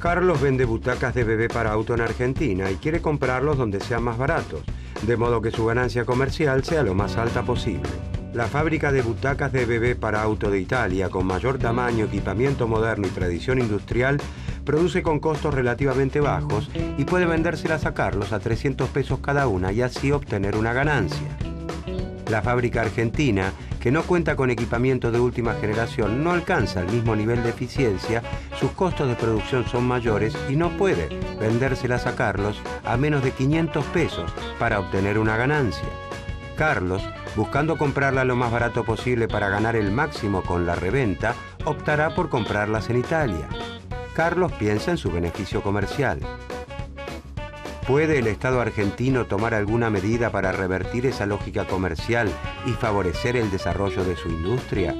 Carlos vende butacas de bebé para auto en Argentina y quiere comprarlos donde sean más baratos, de modo que su ganancia comercial sea lo más alta posible. La fábrica de butacas de bebé para auto de Italia, con mayor tamaño, equipamiento moderno y tradición industrial, produce con costos relativamente bajos y puede vendérselas a Carlos a 300 pesos cada una y así obtener una ganancia. La fábrica argentina, que no cuenta con equipamiento de última generación, no alcanza el mismo nivel de eficiencia, sus costos de producción son mayores y no puede vendérselas a Carlos a menos de 500 pesos para obtener una ganancia. Carlos, buscando comprarla lo más barato posible para ganar el máximo con la reventa, optará por comprarlas en Italia. Carlos piensa en su beneficio comercial. ¿Puede el Estado argentino tomar alguna medida para revertir esa lógica comercial y favorecer el desarrollo de su industria?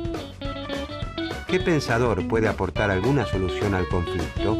¿Qué pensador puede aportar alguna solución al conflicto?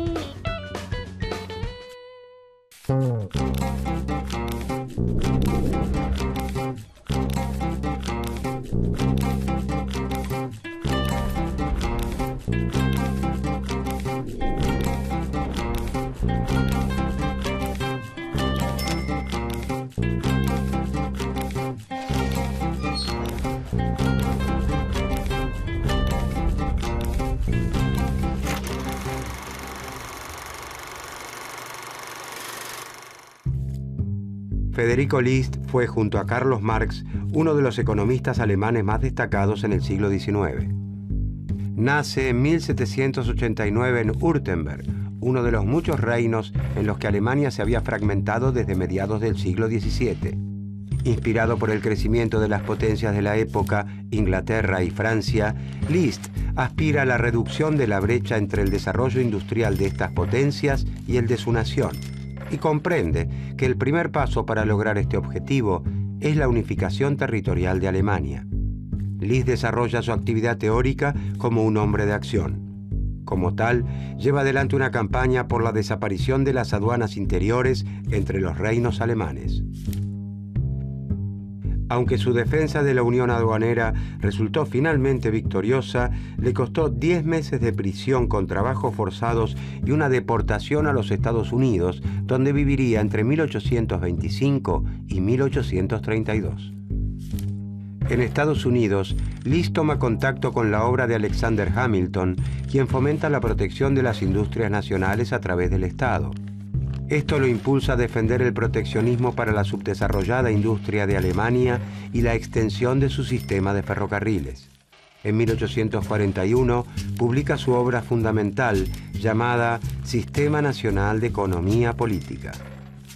Federico List fue, junto a Carlos Marx, uno de los economistas alemanes más destacados en el siglo XIX. Nace en 1789 en Württemberg, uno de los muchos reinos en los que Alemania se había fragmentado desde mediados del siglo XVII. Inspirado por el crecimiento de las potencias de la época, Inglaterra y Francia, List aspira a la reducción de la brecha entre el desarrollo industrial de estas potencias y el de su nación, y comprende que el primer paso para lograr este objetivo es la unificación territorial de Alemania. List desarrolla su actividad teórica como un hombre de acción. Como tal, lleva adelante una campaña por la desaparición de las aduanas interiores entre los reinos alemanes. Aunque su defensa de la unión aduanera resultó finalmente victoriosa, le costó 10 meses de prisión con trabajos forzados y una deportación a los Estados Unidos, donde viviría entre 1825 y 1832. En Estados Unidos, List toma contacto con la obra de Alexander Hamilton, quien fomenta la protección de las industrias nacionales a través del Estado. Esto lo impulsa a defender el proteccionismo para la subdesarrollada industria de Alemania y la extensión de su sistema de ferrocarriles. En 1841 publica su obra fundamental llamada Sistema Nacional de Economía Política.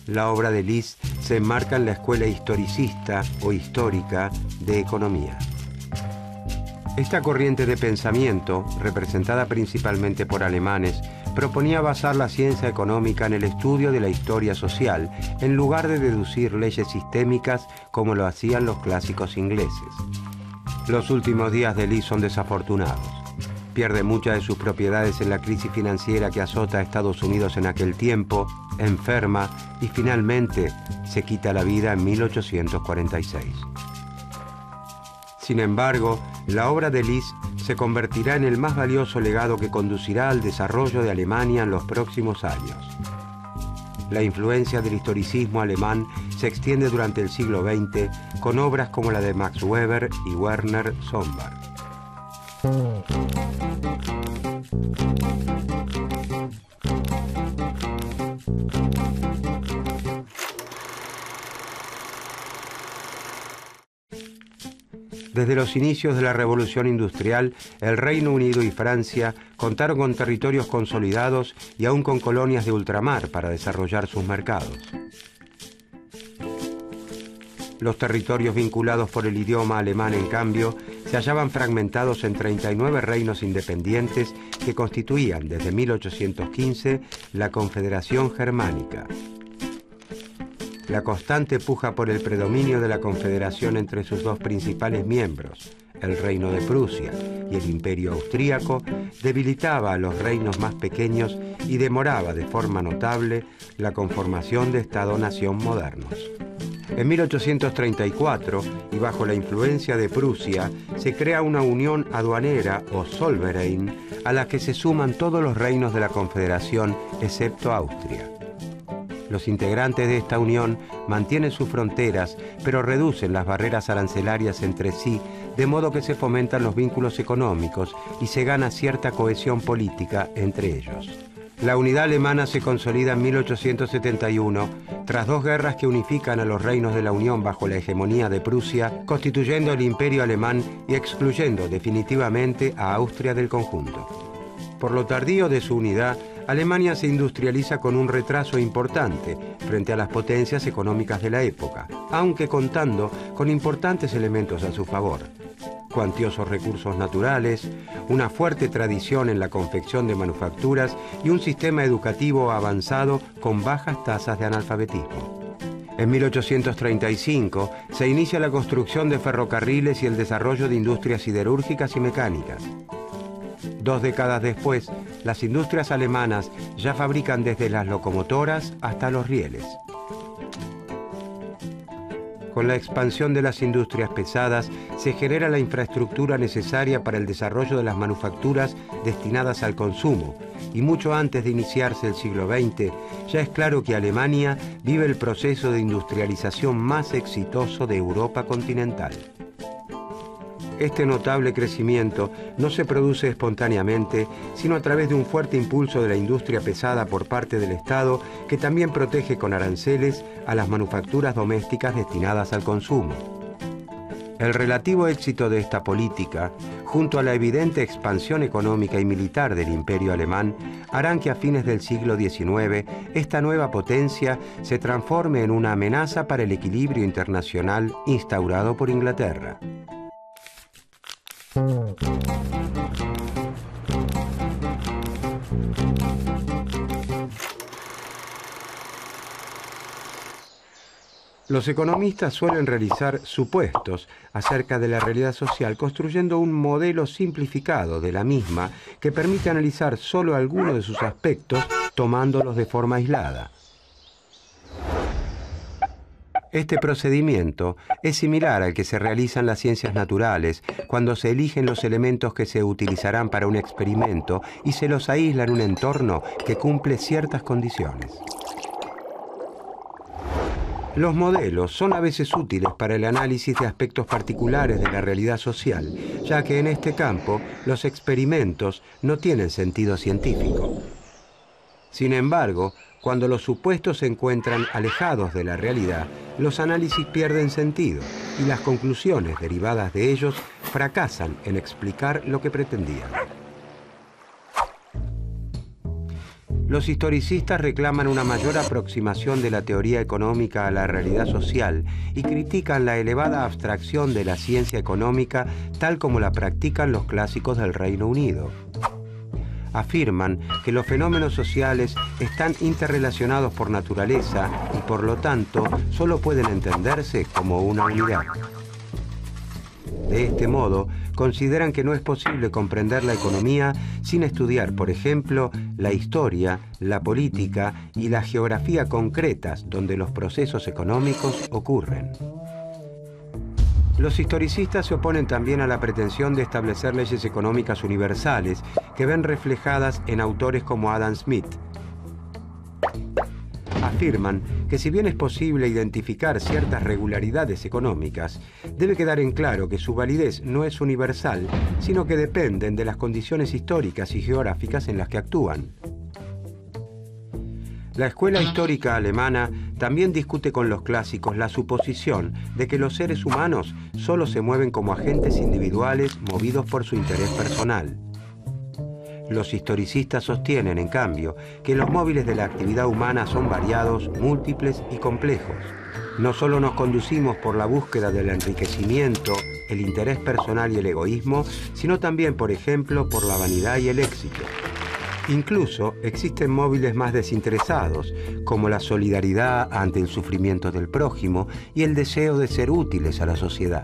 La obra de List se enmarca en la escuela historicista o histórica de economía. Esta corriente de pensamiento, representada principalmente por alemanes, proponía basar la ciencia económica en el estudio de la historia social, en lugar de deducir leyes sistémicas como lo hacían los clásicos ingleses. Los últimos días de List son desafortunados. Pierde muchas de sus propiedades en la crisis financiera que azota a Estados Unidos en aquel tiempo, enferma y finalmente se quita la vida en 1846. Sin embargo, la obra de List se convertirá en el más valioso legado que conducirá al desarrollo de Alemania en los próximos años. La influencia del historicismo alemán se extiende durante el siglo XX con obras como la de Max Weber y Werner Sombart. Desde los inicios de la Revolución Industrial, el Reino Unido y Francia contaron con territorios consolidados y aún con colonias de ultramar para desarrollar sus mercados. Los territorios vinculados por el idioma alemán, en cambio, se hallaban fragmentados en 39 reinos independientes que constituían, desde 1815, la Confederación Germánica. La constante puja por el predominio de la Confederación entre sus dos principales miembros, el Reino de Prusia y el Imperio Austríaco, debilitaba a los reinos más pequeños y demoraba de forma notable la conformación de Estado-nación modernos. En 1834, y bajo la influencia de Prusia, se crea una unión aduanera o Zollverein, a la que se suman todos los reinos de la Confederación, excepto Austria. Los integrantes de esta unión mantienen sus fronteras, pero reducen las barreras arancelarias entre sí, de modo que se fomentan los vínculos económicos y se gana cierta cohesión política entre ellos. La unidad alemana se consolida en 1871, tras dos guerras que unifican a los reinos de la Unión bajo la hegemonía de Prusia, constituyendo el Imperio alemán y excluyendo definitivamente a Austria del conjunto. Por lo tardío de su unidad, Alemania se industrializa con un retraso importante frente a las potencias económicas de la época, aunque contando con importantes elementos a su favor: cuantiosos recursos naturales, una fuerte tradición en la confección de manufacturas y un sistema educativo avanzado con bajas tasas de analfabetismo. En 1835 se inicia la construcción de ferrocarriles y el desarrollo de industrias siderúrgicas y mecánicas. 2 décadas después, las industrias alemanas ya fabrican desde las locomotoras hasta los rieles. Con la expansión de las industrias pesadas, se genera la infraestructura necesaria para el desarrollo de las manufacturas destinadas al consumo, y mucho antes de iniciarse el siglo XX, ya es claro que Alemania vive el proceso de industrialización más exitoso de Europa continental. Este notable crecimiento no se produce espontáneamente, sino a través de un fuerte impulso de la industria pesada por parte del Estado, que también protege con aranceles a las manufacturas domésticas destinadas al consumo. El relativo éxito de esta política, junto a la evidente expansión económica y militar del Imperio alemán, harán que a fines del siglo XIX esta nueva potencia se transforme en una amenaza para el equilibrio internacional instaurado por Inglaterra. Los economistas suelen realizar supuestos acerca de la realidad social, construyendo un modelo simplificado de la misma que permite analizar solo algunos de sus aspectos, tomándolos de forma aislada. Este procedimiento es similar al que se realiza en las ciencias naturales, cuando se eligen los elementos que se utilizarán para un experimento y se los aísla en un entorno que cumple ciertas condiciones. Los modelos son a veces útiles para el análisis de aspectos particulares de la realidad social, ya que en este campo los experimentos no tienen sentido científico. Sin embargo, cuando los supuestos se encuentran alejados de la realidad, los análisis pierden sentido y las conclusiones derivadas de ellos fracasan en explicar lo que pretendían. Los historicistas reclaman una mayor aproximación de la teoría económica a la realidad social y critican la elevada abstracción de la ciencia económica tal como la practican los clásicos del Reino Unido. Afirman que los fenómenos sociales están interrelacionados por naturaleza y por lo tanto solo pueden entenderse como una unidad. De este modo, consideran que no es posible comprender la economía sin estudiar, por ejemplo, la historia, la política y la geografía concretas donde los procesos económicos ocurren. Los historicistas se oponen también a la pretensión de establecer leyes económicas universales que ven reflejadas en autores como Adam Smith. Afirman que si bien es posible identificar ciertas regularidades económicas, debe quedar en claro que su validez no es universal, sino que dependen de las condiciones históricas y geográficas en las que actúan. La escuela histórica alemana también discute con los clásicos la suposición de que los seres humanos solo se mueven como agentes individuales movidos por su interés personal. Los historicistas sostienen, en cambio, que los móviles de la actividad humana son variados, múltiples y complejos. No solo nos conducimos por la búsqueda del enriquecimiento, el interés personal y el egoísmo, sino también, por ejemplo, por la vanidad y el éxito. Incluso existen móviles más desinteresados, como la solidaridad ante el sufrimiento del prójimo y el deseo de ser útiles a la sociedad.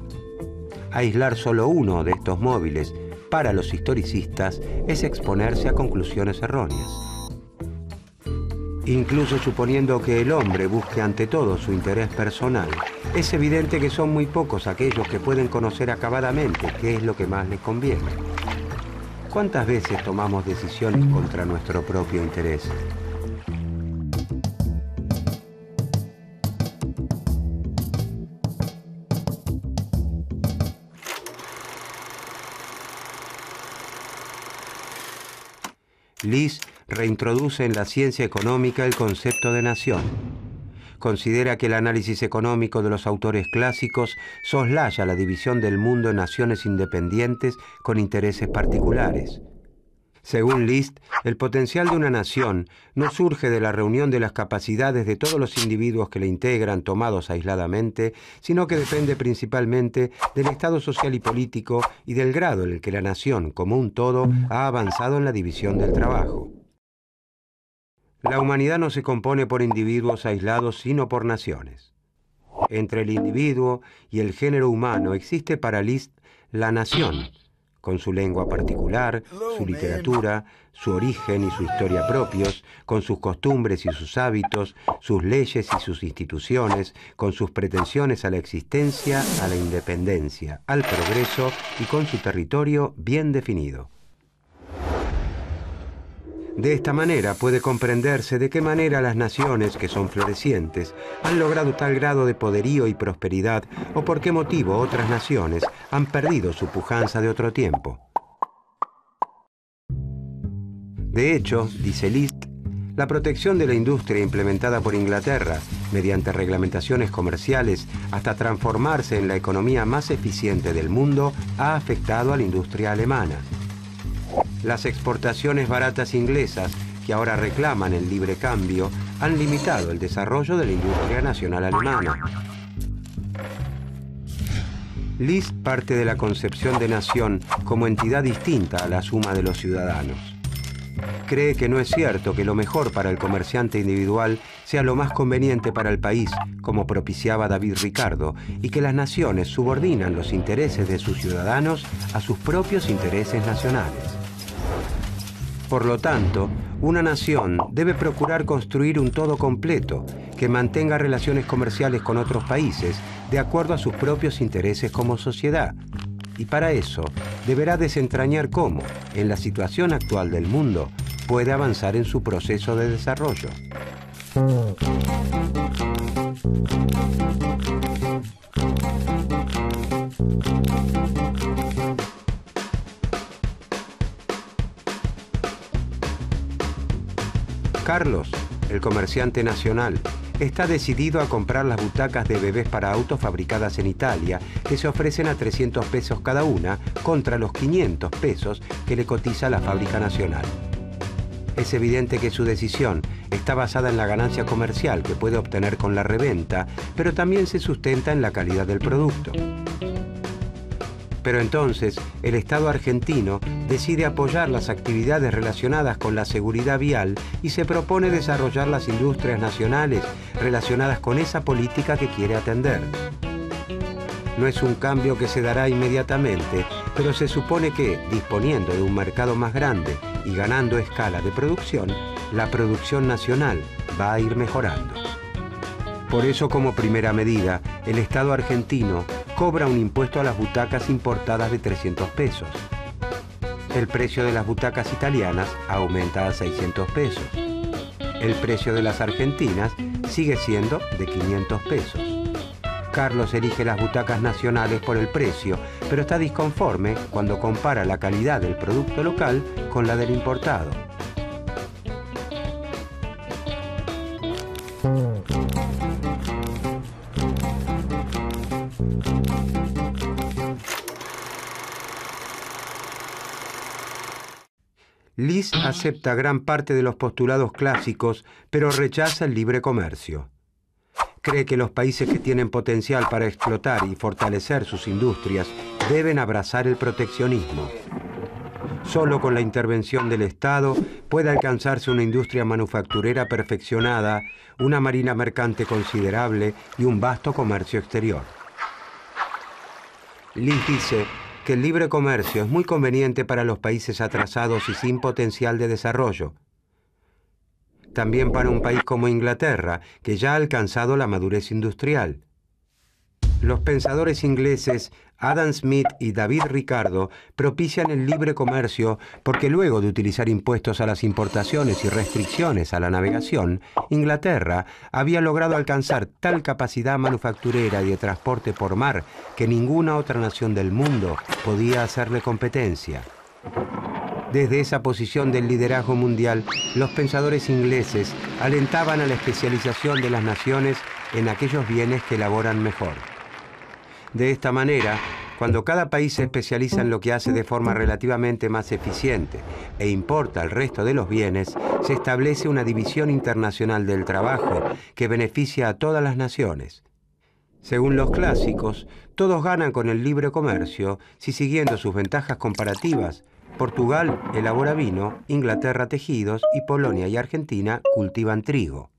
Aislar solo uno de estos móviles, para los historicistas, es exponerse a conclusiones erróneas. Incluso suponiendo que el hombre busque ante todo su interés personal, es evidente que son muy pocos aquellos que pueden conocer acabadamente qué es lo que más les conviene. ¿Cuántas veces tomamos decisiones contra nuestro propio interés? List reintroduce en la ciencia económica el concepto de nación. Considera que el análisis económico de los autores clásicos soslaya la división del mundo en naciones independientes con intereses particulares. Según List, el potencial de una nación no surge de la reunión de las capacidades de todos los individuos que la integran tomados aisladamente, sino que depende principalmente del estado social y político y del grado en el que la nación, como un todo, ha avanzado en la división del trabajo. La humanidad no se compone por individuos aislados, sino por naciones. Entre el individuo y el género humano existe para List la nación, con su lengua particular, su literatura, su origen y su historia propios, con sus costumbres y sus hábitos, sus leyes y sus instituciones, con sus pretensiones a la existencia, a la independencia, al progreso y con su territorio bien definido. De esta manera puede comprenderse de qué manera las naciones, que son florecientes, han logrado tal grado de poderío y prosperidad, o por qué motivo otras naciones han perdido su pujanza de otro tiempo. De hecho, dice List, la protección de la industria implementada por Inglaterra, mediante reglamentaciones comerciales, hasta transformarse en la economía más eficiente del mundo, ha afectado a la industria alemana. Las exportaciones baratas inglesas, que ahora reclaman el libre cambio, han limitado el desarrollo de la industria nacional alemana. List parte de la concepción de nación como entidad distinta a la suma de los ciudadanos. Cree que no es cierto que lo mejor para el comerciante individual sea lo más conveniente para el país, como propiciaba David Ricardo, y que las naciones subordinan los intereses de sus ciudadanos a sus propios intereses nacionales. Por lo tanto, una nación debe procurar construir un todo completo que mantenga relaciones comerciales con otros países de acuerdo a sus propios intereses como sociedad. Y para eso deberá desentrañar cómo, en la situación actual del mundo, puede avanzar en su proceso de desarrollo. Carlos, el comerciante nacional, está decidido a comprar las butacas de bebés para autos fabricadas en Italia, que se ofrecen a 300 pesos cada una, contra los 500 pesos que le cotiza la fábrica nacional. Es evidente que su decisión está basada en la ganancia comercial que puede obtener con la reventa, pero también se sustenta en la calidad del producto. Pero entonces, el Estado argentino decide apoyar las actividades relacionadas con la seguridad vial y se propone desarrollar las industrias nacionales relacionadas con esa política que quiere atender. No es un cambio que se dará inmediatamente, pero se supone que, disponiendo de un mercado más grande y ganando escala de producción, la producción nacional va a ir mejorando. Por eso, como primera medida, el Estado argentino cobra un impuesto a las butacas importadas de 300 pesos. El precio de las butacas italianas aumenta a 600 pesos. El precio de las argentinas sigue siendo de 500 pesos. Carlos elige las butacas nacionales por el precio, pero está disconforme cuando compara la calidad del producto local con la del importado. List acepta gran parte de los postulados clásicos, pero rechaza el libre comercio. Cree que los países que tienen potencial para explotar y fortalecer sus industrias deben abrazar el proteccionismo. Solo con la intervención del Estado puede alcanzarse una industria manufacturera perfeccionada, una marina mercante considerable y un vasto comercio exterior. List dice que el libre comercio es muy conveniente para los países atrasados y sin potencial de desarrollo. también para un país como Inglaterra, que ya ha alcanzado la madurez industrial. Los pensadores ingleses Adam Smith y David Ricardo propician el libre comercio porque luego de utilizar impuestos a las importaciones y restricciones a la navegación, Inglaterra había logrado alcanzar tal capacidad manufacturera y de transporte por mar que ninguna otra nación del mundo podía hacerle competencia. Desde esa posición del liderazgo mundial, los pensadores ingleses alentaban a la especialización de las naciones en aquellos bienes que elaboran mejor. De esta manera, cuando cada país se especializa en lo que hace de forma relativamente más eficiente e importa el resto de los bienes, se establece una división internacional del trabajo que beneficia a todas las naciones. Según los clásicos, todos ganan con el libre comercio si, siguiendo sus ventajas comparativas, Portugal elabora vino, Inglaterra tejidos y Polonia y Argentina cultivan trigo.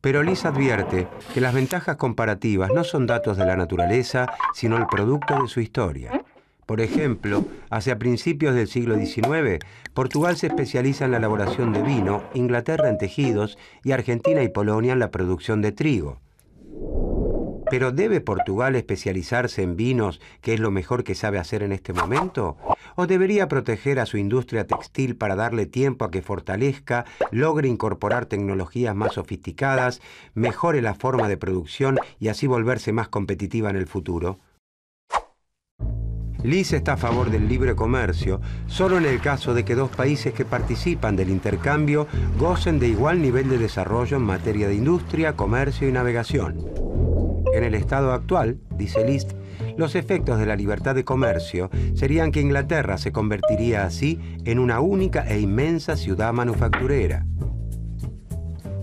Pero Liz advierte que las ventajas comparativas no son datos de la naturaleza, sino el producto de su historia. Por ejemplo, hacia principios del siglo XIX, Portugal se especializa en la elaboración de vino, Inglaterra en tejidos y Argentina y Polonia en la producción de trigo. ¿Pero debe Portugal especializarse en vinos, que es lo mejor que sabe hacer en este momento? ¿O debería proteger a su industria textil para darle tiempo a que fortalezca, logre incorporar tecnologías más sofisticadas, mejore la forma de producción y así volverse más competitiva en el futuro? Liz está a favor del libre comercio solo en el caso de que dos países que participan del intercambio gocen de igual nivel de desarrollo en materia de industria, comercio y navegación. En el estado actual, dice Liz, los efectos de la libertad de comercio serían que Inglaterra se convertiría así en una única e inmensa ciudad manufacturera.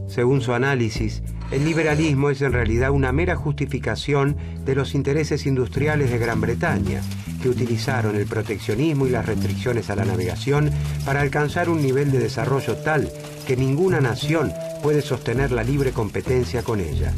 Según su análisis, el liberalismo es en realidad una mera justificación de los intereses industriales de Gran Bretaña, que utilizaron el proteccionismo y las restricciones a la navegación para alcanzar un nivel de desarrollo tal que ninguna nación puede sostener la libre competencia con ella.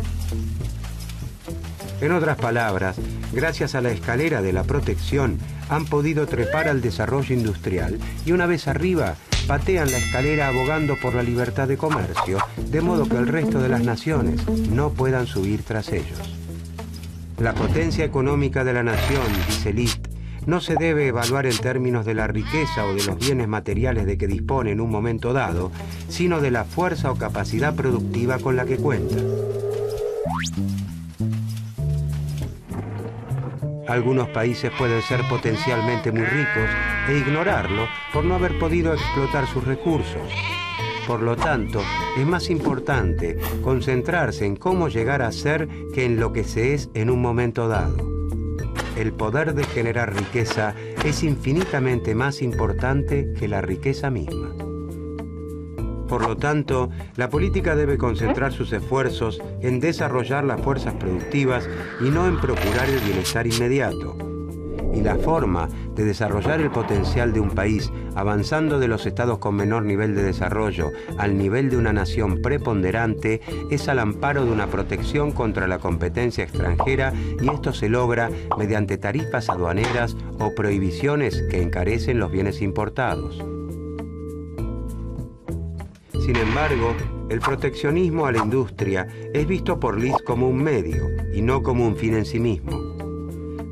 En otras palabras, gracias a la escalera de la protección, han podido trepar al desarrollo industrial y una vez arriba, patean la escalera abogando por la libertad de comercio, de modo que el resto de las naciones no puedan subir tras ellos. La potencia económica de la nación, dice Liszt, no se debe evaluar en términos de la riqueza o de los bienes materiales de que dispone en un momento dado, sino de la fuerza o capacidad productiva con la que cuenta. Algunos países pueden ser potencialmente muy ricos e ignorarlo por no haber podido explotar sus recursos. Por lo tanto, es más importante concentrarse en cómo llegar a ser que en lo que se es en un momento dado. El poder de generar riqueza es infinitamente más importante que la riqueza misma. Por lo tanto, la política debe concentrar sus esfuerzos en desarrollar las fuerzas productivas y no en procurar el bienestar inmediato. Y la forma de desarrollar el potencial de un país, avanzando de los estados con menor nivel de desarrollo al nivel de una nación preponderante, es al amparo de una protección contra la competencia extranjera, y esto se logra mediante tarifas aduaneras o prohibiciones que encarecen los bienes importados. Sin embargo, el proteccionismo a la industria es visto por Liz como un medio y no como un fin en sí mismo.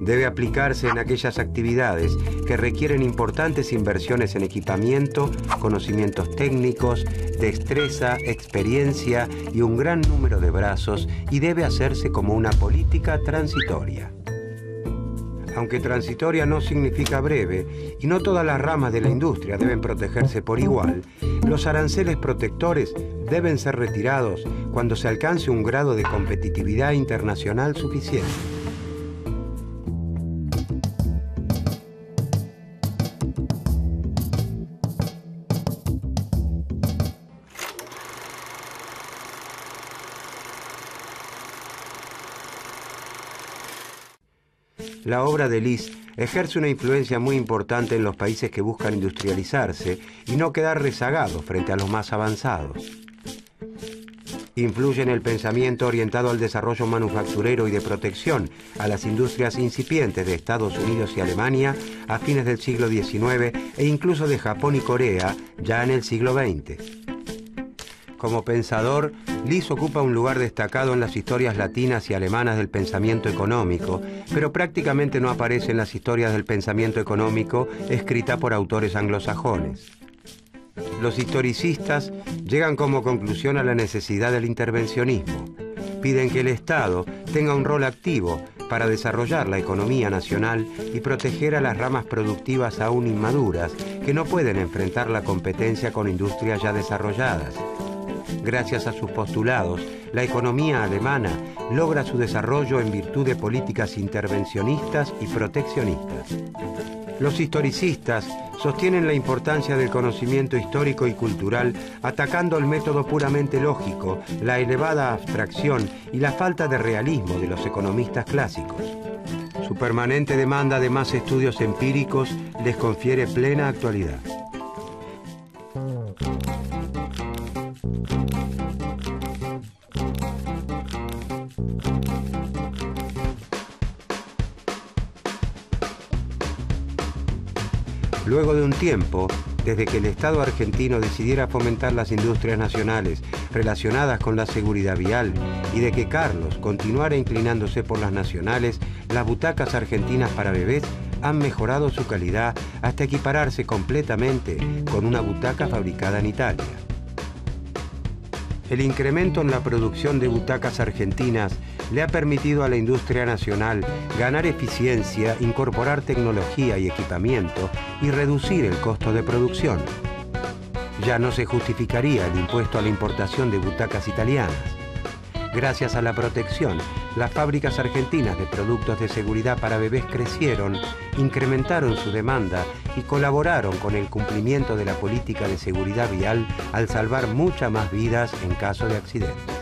Debe aplicarse en aquellas actividades que requieren importantes inversiones en equipamiento, conocimientos técnicos, destreza, experiencia y un gran número de brazos, y debe hacerse como una política transitoria. Aunque transitoria no significa breve, y no todas las ramas de la industria deben protegerse por igual, los aranceles protectores deben ser retirados cuando se alcance un grado de competitividad internacional suficiente. La obra de Liz ejerce una influencia muy importante en los países que buscan industrializarse y no quedar rezagados frente a los más avanzados. Influye en el pensamiento orientado al desarrollo manufacturero y de protección a las industrias incipientes de Estados Unidos y Alemania a fines del siglo XIX e incluso de Japón y Corea ya en el siglo XX. Como pensador, Lis ocupa un lugar destacado en las historias latinas y alemanas del pensamiento económico, pero prácticamente no aparece en las historias del pensamiento económico escritas por autores anglosajones. Los historicistas llegan como conclusión a la necesidad del intervencionismo. Piden que el Estado tenga un rol activo para desarrollar la economía nacional y proteger a las ramas productivas aún inmaduras que no pueden enfrentar la competencia con industrias ya desarrolladas. Gracias a sus postulados, la economía alemana logra su desarrollo en virtud de políticas intervencionistas y proteccionistas. Los historicistas sostienen la importancia del conocimiento histórico y cultural atacando el método puramente lógico, la elevada abstracción y la falta de realismo de los economistas clásicos. Su permanente demanda de más estudios empíricos les confiere plena actualidad. Luego de un tiempo, desde que el Estado argentino decidiera fomentar las industrias nacionales relacionadas con la seguridad vial y de que Carlos continuara inclinándose por las nacionales, las butacas argentinas para bebés han mejorado su calidad hasta equipararse completamente con una butaca fabricada en Italia. El incremento en la producción de butacas argentinas le ha permitido a la industria nacional ganar eficiencia, incorporar tecnología y equipamiento y reducir el costo de producción. Ya no se justificaría el impuesto a la importación de butacas italianas. Gracias a la protección, las fábricas argentinas de productos de seguridad para bebés crecieron, incrementaron su demanda y colaboraron con el cumplimiento de la política de seguridad vial al salvar muchas más vidas en caso de accidentes.